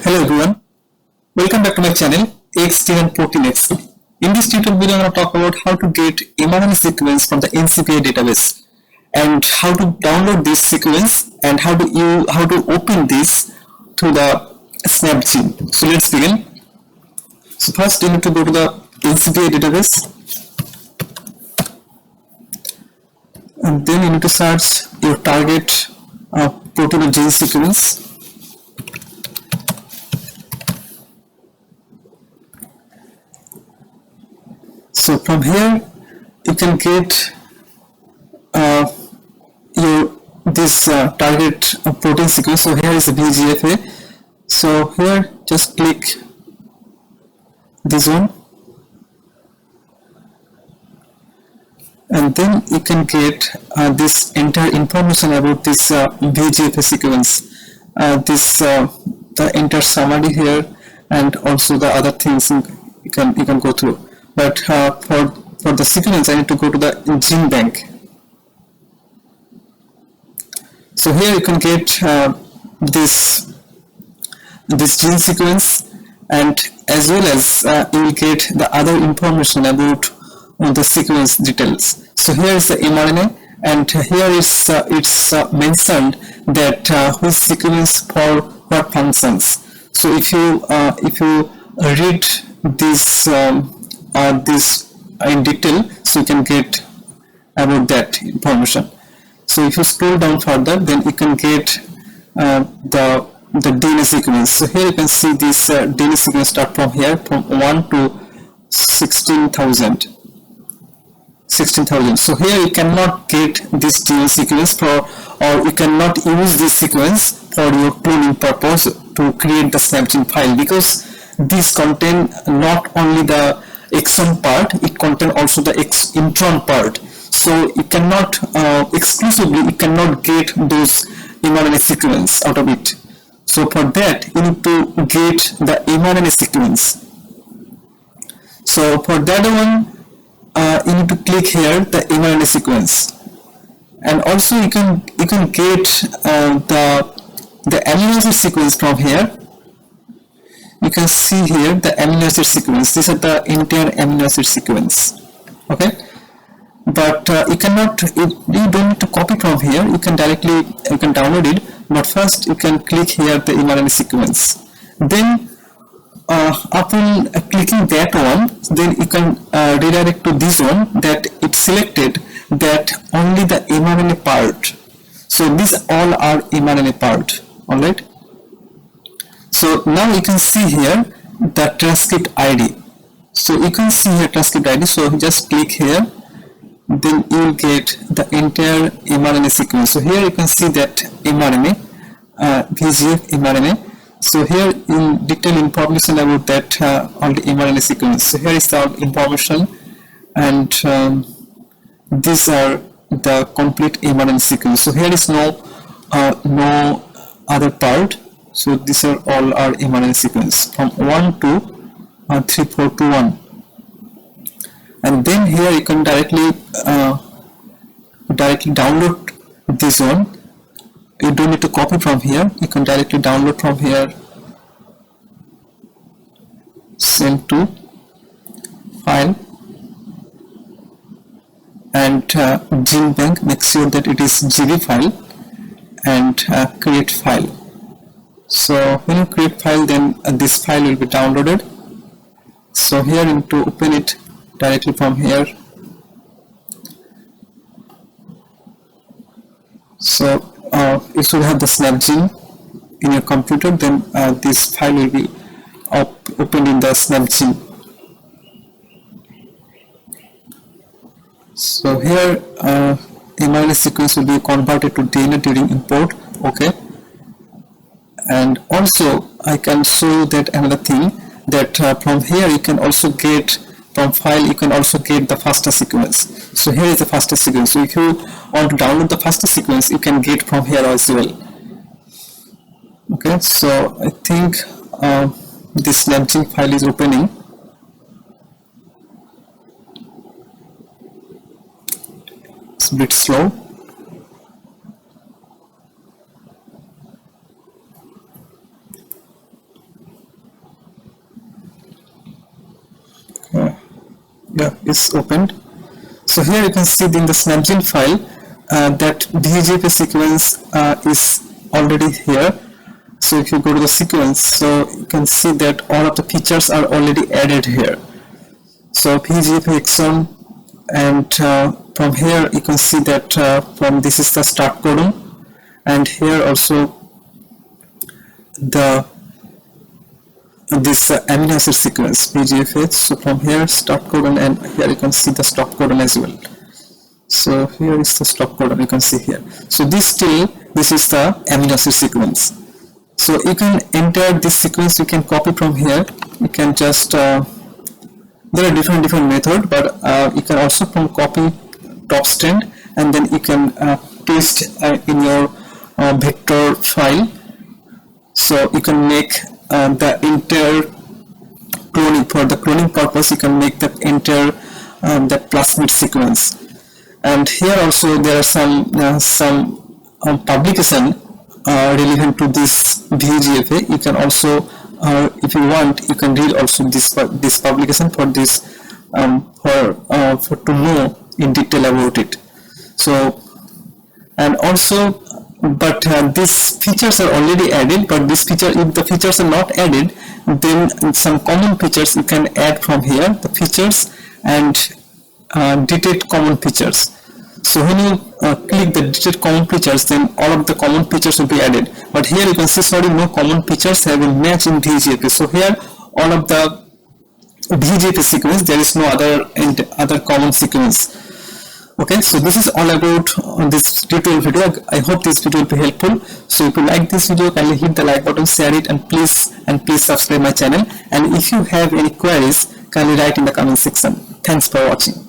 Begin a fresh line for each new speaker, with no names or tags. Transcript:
Hello everyone, welcome back to my channel Xgene and proteinX. In this tutorial video, I'm going to talk about how to get mRNA sequence from the ncbi database and how to download this sequence and how to open this to the Xgene. So let's begin. So first you need to go to the ncbi database and then you need to search your target protein or gene sequence. So from here you can get this target protein sequence. So here is the VGFA. So here just click this one and then you can get this entire information about this VGFA sequence, the entire summary here, and also the other things you can go through. But for the sequence I need to go to the gene bank. So here you can get this gene sequence, and as well as you will get the other information about the sequence details. So here is the mRNA, and here is it's mentioned that which sequence for what functions. So if you read this in detail, so you can get about that information. So if you scroll down further, then you can get the DNA sequence. So here you can see this DNA sequence start from here, from 1 to 16,000. So here you cannot get this DNA sequence or you cannot use this sequence for your cloning purpose to create the Xgene file, because these contain not only the exon part, it contains also the intron part. So you cannot exclusively you cannot get those mRNA sequence out of it. So for that you need to get the mRNA sequence. So for that one you need to click here the mRNA sequence, and also you can get the amino acid sequence from here. You can see here the amino acid sequence. These are the entire amino acid sequence. Okay, but you don't need to copy from here. You can download it. But first you can click here the mRNA sequence. Then upon clicking that one, then you can redirect to this one that it selected that only the mRNA part. So these all are mRNA part. All right. So now you can see here the transcript ID. So you can see here transcript ID. So just click here, then you will get the entire mRNA sequence. So here you can see that mRNA, VGF mRNA. So here in detail information about that all the mRNA sequence. So here is the information, and these are the complete mRNA sequence. So here is no other part. So these are all our mRNA sequence from 1 to 3421, and then here you can directly download this one. You don't need to copy from here. You can directly download from here, send to file, and gene bank. Make sure that it is GB file, and create file. So when you create file, then this file will be downloaded. So here you need to open it directly from here. So you should have the Xgene in your computer, then this file will be opened in the Xgene. So here mRNA sequence will be converted to DNA during import. Okay. And also I can show you that another thing, that from here you can also get, from file you can also get the FASTA sequence. So here is the FASTA sequence. So if you want to download the FASTA sequence, you can get from here as well. Okay, so I think this Xgene file is opening. It's a bit slow. Yeah, it's opened. So here you can see in the Snapgene file that VGFA sequence is already here. So if you go to the sequence, so you can see that all of the features are already added here. So VGFA exon, and from here you can see that from this is the start codon, and here also the this amino acid sequence VGFH. So from here start codon, and here you can see the stop codon as well. So here is the stop codon, you can see here. So this is the amino acid sequence. So you can enter this sequence, you can copy from here, you can just there are different method, but you can also from copy top strand, and then you can paste in your vector file. So you can make the entire cloning, for the cloning purpose you can make the entire the plasmid sequence. And here also there are some publication relevant to this VGFA. You can also if you want, you can read also this publication for this for to know in detail about it. So, and also, but these features are already added, but this feature, if the features are not added, then some common features you can add from here, the features and detect common features. So when you click the detect common features, then all of the common features will be added. But here you can see, sorry, no common features have been matched in VGFA. So here all of the VGFA sequence, there is no other common sequence. Okay, so this is all about this tutorial video. I hope this video will be helpful. So if you like this video, kindly hit the like button, share it, and please subscribe my channel. And if you have any queries, kindly write in the comment section. Thanks for watching.